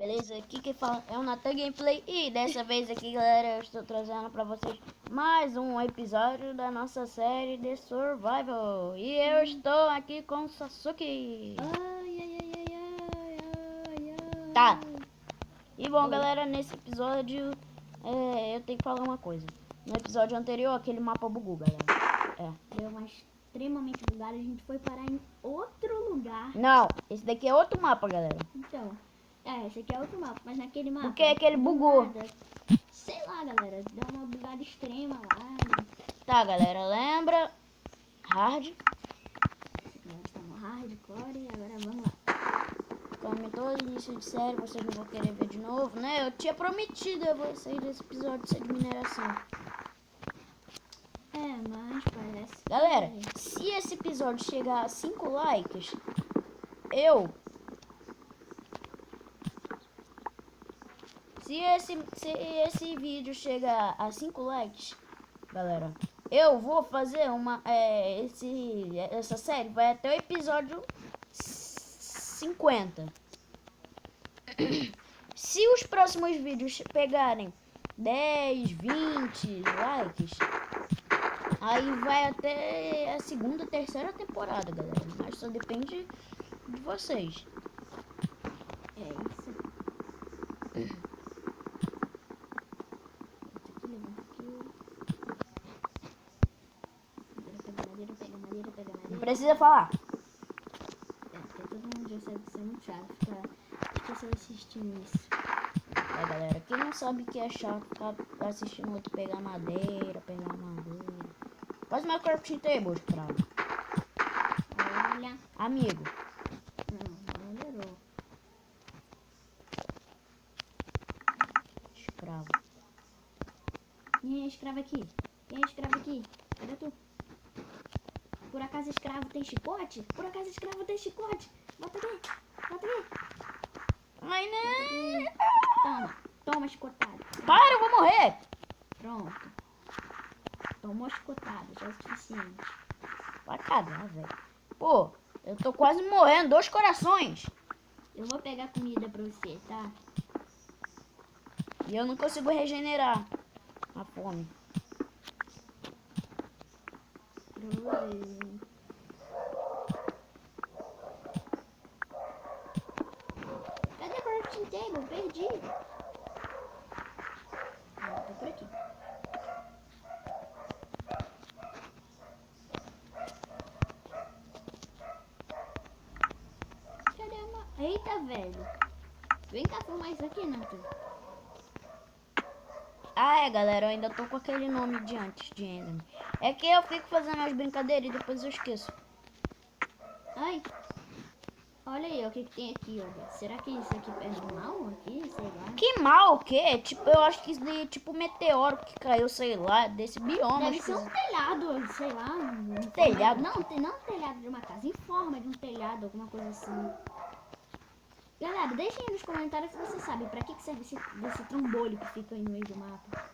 Beleza? Aqui quem fala é o Nathan Gameplay e dessa vez aqui, galera, eu estou trazendo pra vocês mais um episódio da nossa série de Survival. E eu estou aqui com o Sasuke. Tá. E bom, galera, nesse episódio eu tenho que falar uma coisa. No episódio anterior, aquele mapa bugou, galera. Deu uma extremamente bugada, a gente foi parar em outro lugar. Não, esse daqui é outro mapa, galera. Então, esse aqui é outro mapa, mas naquele mapa... Porque aquele bugou. Nada, sei lá, galera, deu uma bugada extrema lá. Tá, galera, lembra? Hard. Agora estamos hardcore e agora vamos lá. Como todo início de série, vocês não vão querer ver de novo, né? Eu tinha prometido a vocês desse episódio de mineração. Mas parece... Galera, se esse episódio chegar a 5 likes, Se esse vídeo chegar a 5 likes, galera, eu vou fazer essa série vai até o episódio 50. Se os próximos vídeos pegarem 10, 20 likes, aí vai até a segunda, terceira temporada, galera. Mas só depende de vocês. É isso. Pega madeira. Não precisa falar. Porque todo mundo já sabe que isso é muito chato ficar só assistindo isso. Galera, quem não sabe que é chato ficar assistindo outro pegar madeira. Faz Minecraft Table, escravo. Olha. Amigo. Não melhorou. Escravo. Quem é escravo aqui? Cadê tu? Por acaso escravo tem chicote? Bota aqui. Ai, não. Toma chicotado. Para, eu vou morrer. Pronto. Tomou chicotado, já é o suficiente. Vai cagar, velho. Pô, eu tô quase morrendo. 2 corações. Eu vou pegar comida pra você, tá? E eu não consigo regenerar a fome. Cadê a crafting table? Perdi. Tô por aqui. Cadê uma... Eita, velho. Vem cá filmar isso aqui, Nathan. Galera, eu ainda tô com aquele nome de antes de Enderman. É que eu fico fazendo as brincadeiras e depois eu esqueço. Ai. Olha aí, o que tem aqui, ó. Será que isso aqui perde mal aqui? Sei lá. Que mal o quê? Tipo, eu acho que isso daí é tipo meteoro que caiu, sei lá, desse bioma. Deve ser um telhado, sei lá. Telhado? Não um telhado de uma casa. Em forma de um telhado, alguma coisa assim. Galera, deixem aí nos comentários se você sabe pra que serve esse trambolho que fica aí no meio do mapa.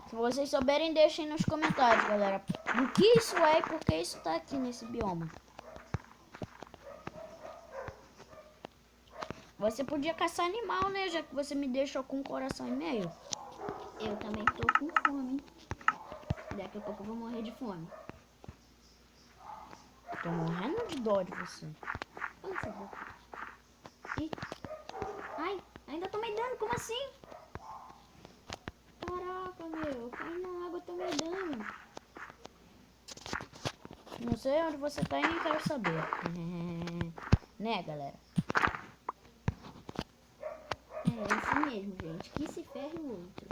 Se vocês souberem, deixem nos comentários, galera. O que isso é e por que isso tá aqui nesse bioma. Você podia caçar animal, né? Já que você me deixou com um coração e meio. Eu também tô com fome. Daqui a pouco eu vou morrer de fome. Tô morrendo de dó de você. Olha essa boca. Ih. Ai, ainda tomei dano, como assim? Caraca, meu. Cai na água, tomei dano. Não sei onde você tá e nem quero saber. Né, galera? É isso mesmo, gente. Que se ferre o outro.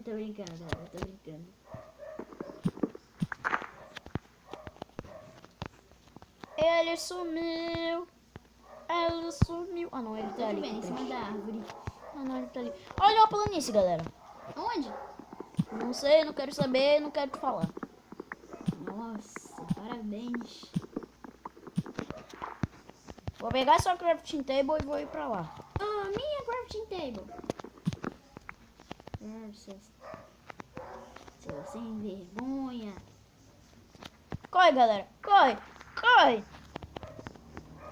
Tô brincando, galera. Tô brincando. Ele sumiu. Ah, não, ele tá ali. Bem, em cima da árvore. Ah, não, ele tá ali. Olha uma planície, galera. Onde? Não sei, não quero saber, não quero te falar. Nossa, parabéns. Vou pegar sua crafting table e vou ir pra lá. Minha crafting table. Seu sem vergonha. Corre, galera. Corre.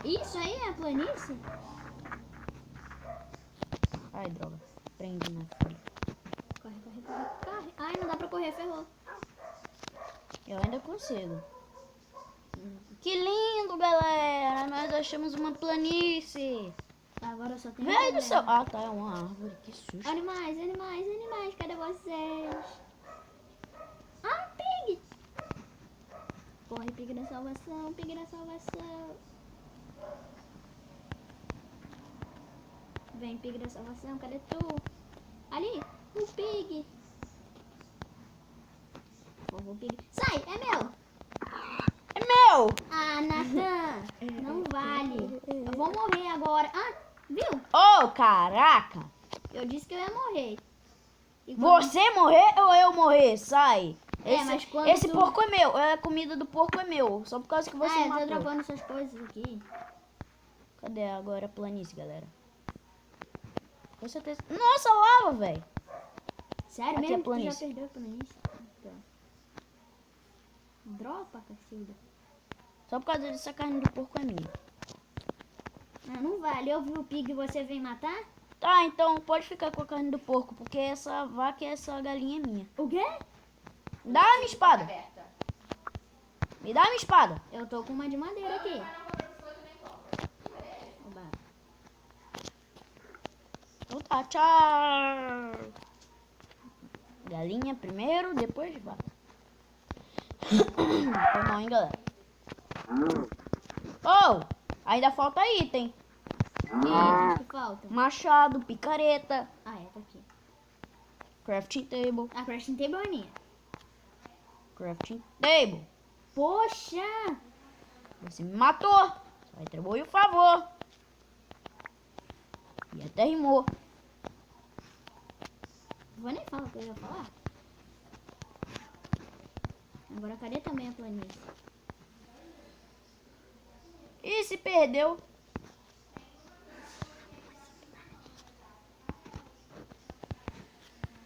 Isso aí é a planície? Ai, droga. Prende na folha. Corre, corre, corre, corre. Ai, não dá pra correr, ferrou. Eu ainda consigo. Que lindo, galera. Nós achamos uma planície. Agora só tem Velho do um céu. problema. Ah, tá. É uma árvore. Que susto. Animais, animais, animais, cadê vocês? Ah, pig! Corre, pig da salvação, pig da salvação. Vem, pig da salvação, cadê tu? Ali, o pig. Por favor, pig. Sai, é meu! É meu. Ah, Natan, não vale. Eu vou morrer agora. Ah, viu? Oh, caraca. Eu disse que eu ia morrer. E quando- Você morrer ou eu morrer? Sai. É, mas quando esse tu- porco é meu. A comida do porco é meu. Só por causa que você Ah, eu tô matou. dropando essas coisas aqui. Cadê agora a planície, galera? Com certeza. Nossa, lava, velho. Sério Aqui é mesmo? Tu já planície. perdeu a planície? Tá. Dropa, cacilda. Só por causa dessa carne do porco é minha. Ah, não vale. Eu vi o pig e você vem matar? Tá, então pode ficar com a carne do porco, porque essa vaca e essa galinha é minha. O quê? Dá a minha espada. Me dá a minha espada. Eu tô com uma de madeira aqui. Oba. Então tá, tchau. Galinha primeiro, depois vaca. Foi mal, hein, galera? Oh, ainda falta item. E que falta? Machado, picareta, Ah, é, tá aqui. crafting table, A crafting table é minha. crafting table. Poxa! Você me matou. Só retribui o favor. E até rimou. Vou nem falar o que eu ia falar. Agora cadê também a planície? E se perdeu?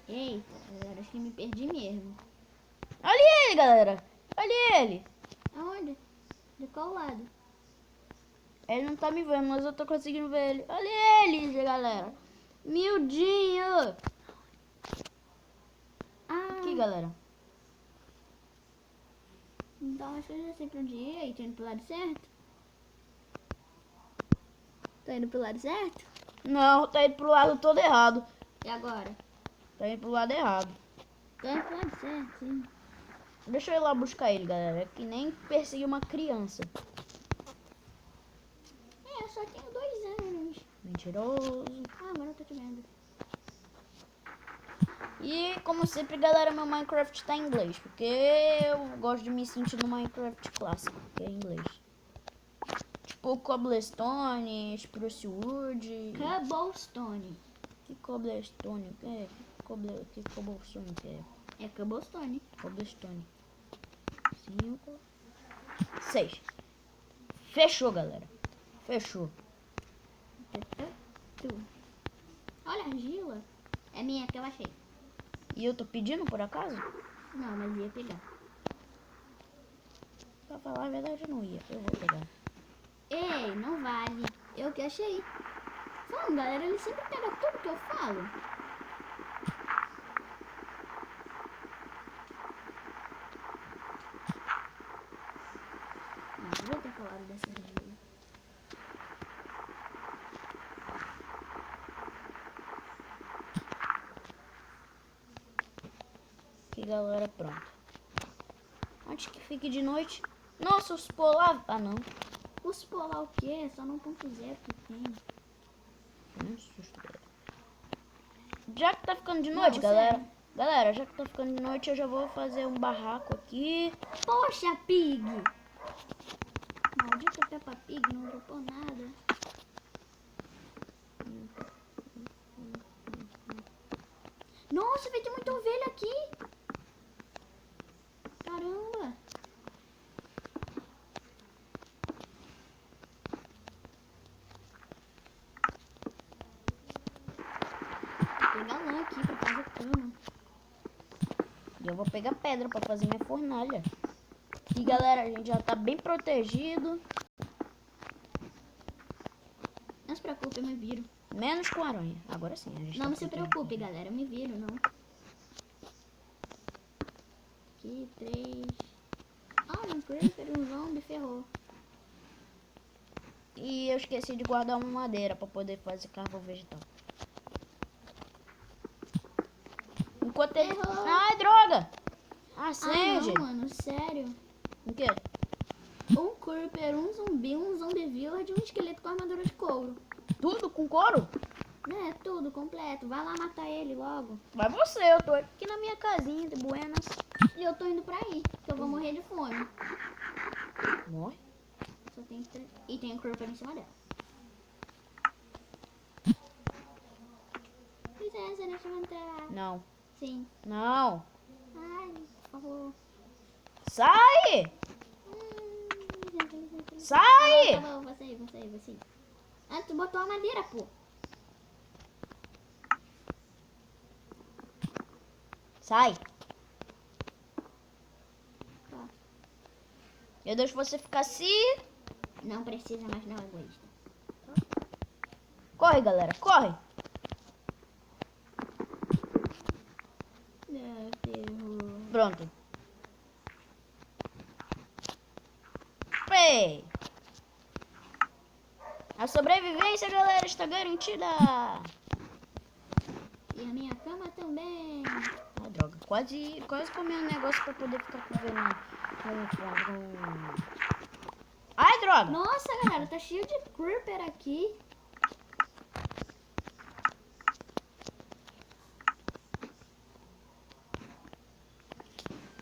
Eita, agora acho que me perdi mesmo. Olha ele, galera. Olha ele. Aonde? De qual lado? Ele não tá me vendo, mas eu tô conseguindo ver ele. Olha ele, galera. Miudinho. Ah, Aqui, galera. então acho que eu já sei pra onde ir. E tô indo pro lado certo? Tô indo pro lado certo? Não, tá indo pro lado todo errado. E agora? Tá indo pro lado errado. Tô indo pro lado certo, sim. Deixa eu ir lá buscar ele, galera. É que nem perseguir uma criança. É, eu só tenho 2 anos. Mentiroso. Ah, agora eu tô te vendo. E, como sempre, galera, meu Minecraft tá em inglês. Porque eu gosto de me sentir no Minecraft clássico, que é em inglês. Tipo, Cobblestone, Spruce Wood. Cobblestone. Que Cobblestone? O que é? Que Cobblestone que é? É cobblestone. Cobblestone. 5, 6. Fechou, galera. Fechou. Tu. Olha a argila. É minha que eu achei. E eu tô pedindo, por acaso? Não, mas ia pegar. Pra falar a verdade, eu não ia. Eu vou pegar. Ei, não vale. Eu que achei. Falando, galera, ele sempre pega tudo que eu falo. Não devia ter falado dessa argila. Aqui, galera, pronto. Antes que fique de noite. Nossa, os polar... Ah, não. Os polar o quê? Só no 1.0 que tem. Um susto, galera. Já que tá ficando de noite, Não, galera. sério. Galera, já que tá ficando de noite, eu já vou fazer um barraco aqui. Poxa, Pig! Maldita Peppa Pig, não dropou nada. Nossa, vai ter muita ovelha aqui. Caramba. Vou pegar lã aqui pra fazer cama. E eu vou pegar pedra pra fazer minha fornalha. E, galera, a gente já tá bem protegido. se preocupe, eu me viro. Menos com aranha. Agora sim. A gente Não tá se tentando. preocupe, galera. Eu me viro, não. Aqui, 3. Ah, um creeper, um zombie, ferrou. E eu esqueci de guardar uma madeira pra poder fazer carvão vegetal. Enquanto ele... Errou. Ai, droga! Ah, Ah, Sage! não, mano. Sério. O quê? Um creeper, um zombie village e um esqueleto com armadura de couro. Tudo com couro? É, tudo completo. Vai lá matar ele logo. Vai você, eu tô aqui na minha casinha de buenas. E eu tô indo pra aí, que eu vou morrer de fome. Morre. Só tem 3. E tem um creeper em cima dela. Licença, deixa eu entrar. Não. Sim. Não. Ai, por favor. Sai! Licença. Sai! Tá bom, vou sair. Ah, tu botou a madeira, pô. Sai. Tá. Eu deixo você ficar assim. Não precisa mais não, egoísta. Corre, galera. Corre. Ferrou. Pronto. Ei. A sobrevivência, galera, está garantida. E a minha cama também. Ah, droga. Quase comi um negócio pra poder ficar com veneno. Ai, droga. Nossa, galera, tá cheio de creeper aqui.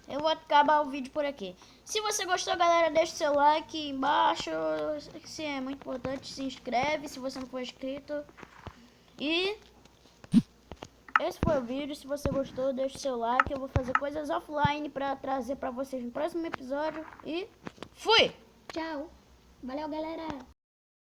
Eu vou acabar o vídeo por aqui. Se você gostou, galera, deixa o seu like embaixo. Se é muito importante, se inscreve se você não for inscrito. E esse foi o vídeo. Se você gostou, deixa o seu like. Eu vou fazer coisas offline pra trazer pra vocês no próximo episódio. E fui! Tchau. Valeu, galera.